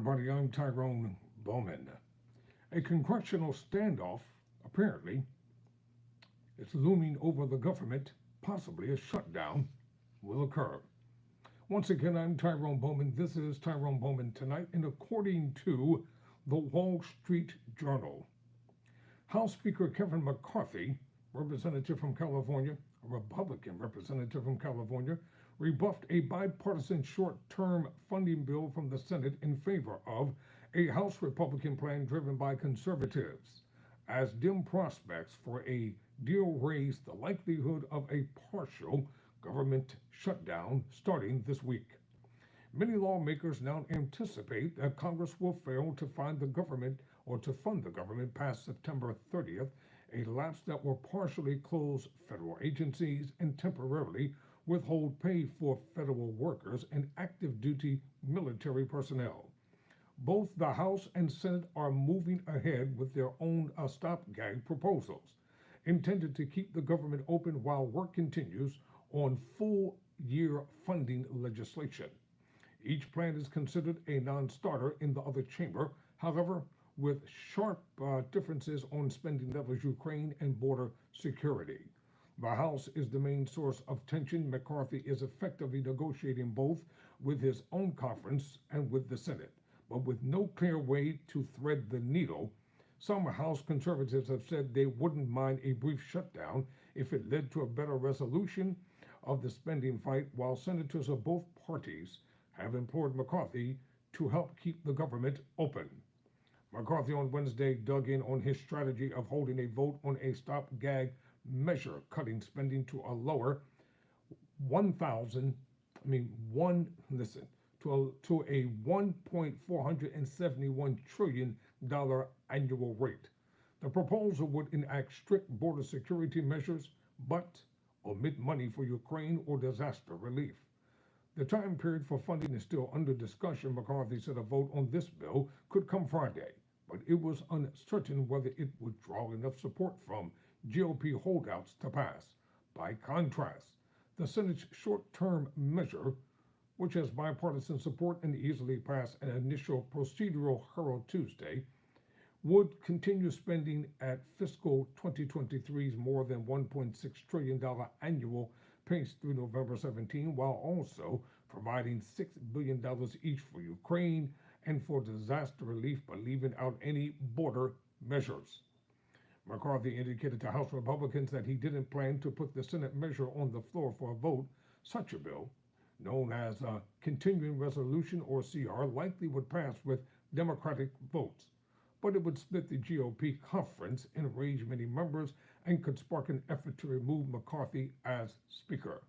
everybody. I'm Tyrone Bowman. A congressional standoff, apparently, is looming over the government. Possibly a shutdown will occur. Once again, I'm Tyrone Bowman. This is Tyrone Bowman Tonight, and according to the Wall Street Journal, House Speaker Kevin McCarthy, representative from California, a Republican representative from California, rebuffed a bipartisan short-term funding bill from the Senate in favor of a House Republican plan driven by conservatives, as dim prospects for a deal raise the likelihood of a partial government shutdown starting this week. Many lawmakers now anticipate that Congress will fail to fund the government past September 30th, a lapse that will partially close federal agencies and temporarily withhold pay for federal workers and active duty military personnel. Both the House and Senate are moving ahead with their own stopgap proposals, intended to keep the government open while work continues on full year funding legislation. Each plan is considered a non-starter in the other chamber, however, with sharp differences on spending levels, Ukraine, and border security. The House is the main source of tension. McCarthy is effectively negotiating both with his own conference and with the Senate, but with no clear way to thread the needle. Some House conservatives have said they wouldn't mind a brief shutdown if it led to a better resolution of the spending fight, while senators of both parties have implored McCarthy to help keep the government open. McCarthy on Wednesday dug in on his strategy of holding a vote on a stopgap measure cutting spending to a lower to a $1.471 trillion annual rate. The proposal would enact strict border security measures, but omit money for Ukraine or disaster relief. The time period for funding is still under discussion. McCarthy said a vote on this bill could come Friday, but it was uncertain whether it would draw enough support from GOP holdouts to pass. By contrast, the Senate's short-term measure, which has bipartisan support and easily passed an initial procedural hurdle Tuesday, would continue spending at fiscal 2023's more than $1.6 trillion annual pace through November 17, while also providing $6 billion each for Ukraine and for disaster relief, but leaving out any border measures. McCarthy indicated to House Republicans that he didn't plan to put the Senate measure on the floor for a vote. Such a bill, known as a continuing resolution or CR, likely would pass with Democratic votes, but it would split the GOP conference, enrage many members, and could spark an effort to remove McCarthy as Speaker.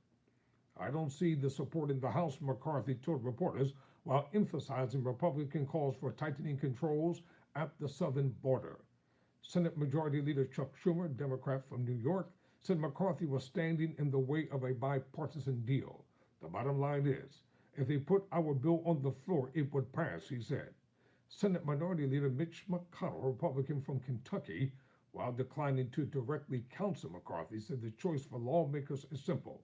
I don't see the support in the House, McCarthy told reporters, while emphasizing Republican calls for tightening controls at the southern border. Senate Majority Leader Chuck Schumer, Democrat from New York, said McCarthy was standing in the way of a bipartisan deal. The bottom line is, if they put our bill on the floor, it would pass, he said. Senate Minority Leader Mitch McConnell, Republican from Kentucky, while declining to directly counsel McCarthy, said the choice for lawmakers is simple.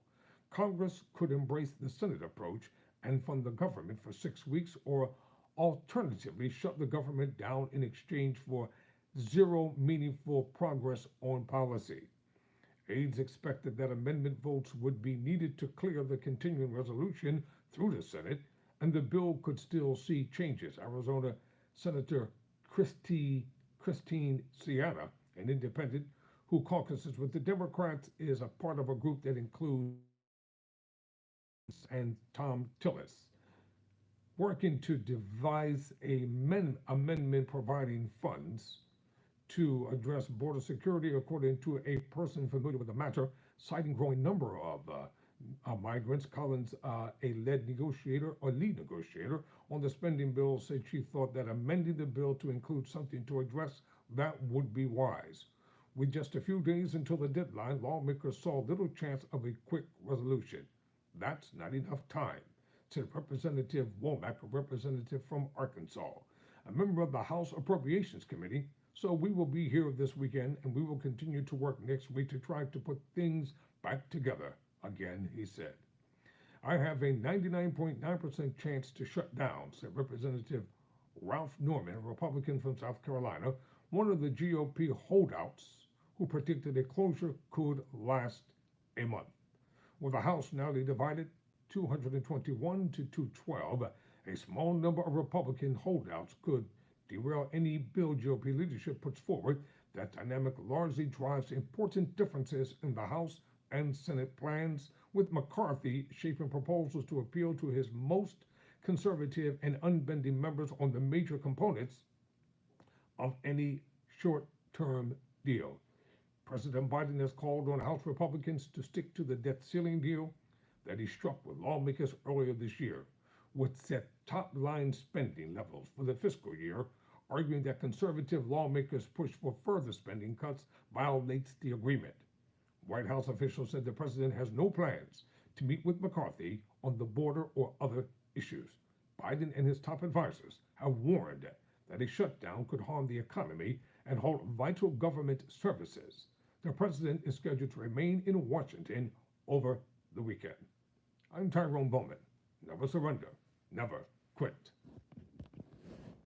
Congress could embrace the Senate approach and fund the government for 6 weeks, or alternatively shut the government down in exchange for zero meaningful progress on policy. Aides expected that amendment votes would be needed to clear the continuing resolution through the Senate, and the bill could still see changes. Arizona Senator Christine Sienna, an independent who caucuses with the Democrats, is a part of a group that includes and Tom Tillis, working to devise a amendment providing funds to address border security, according to a person familiar with the matter, citing growing number of migrants. Collins, a lead negotiator on the spending bill, said she thought that amending the bill to include something to address that would be wise. With just a few days until the deadline, lawmakers saw little chance of a quick resolution. That's not enough time, said Representative Womack, a representative from Arkansas, a member of the House Appropriations Committee. So we will be here this weekend, and we will continue to work next week to try to put things back together again, he said. I have a 99.9% chance to shut down, said Representative Ralph Norman, a Republican from South Carolina, one of the GOP holdouts who predicted a closure could last a month. With the House narrowly divided 221 to 212, a small number of Republican holdouts could derail any bill GOP leadership puts forward. That dynamic largely drives important differences in the House and Senate plans, with McCarthy shaping proposals to appeal to his most conservative and unbending members on the major components of any short-term deal. President Biden has called on House Republicans to stick to the debt ceiling deal that he struck with lawmakers earlier this year, which set top-line spending levels for the fiscal year, arguing that conservative lawmakers' push for further spending cuts violates the agreement. White House officials said the president has no plans to meet with McCarthy on the border or other issues. Biden and his top advisors have warned that a shutdown could harm the economy and halt vital government services. The president is scheduled to remain in Washington over the weekend. I'm Tyrone Bowman. Never surrender, never quit.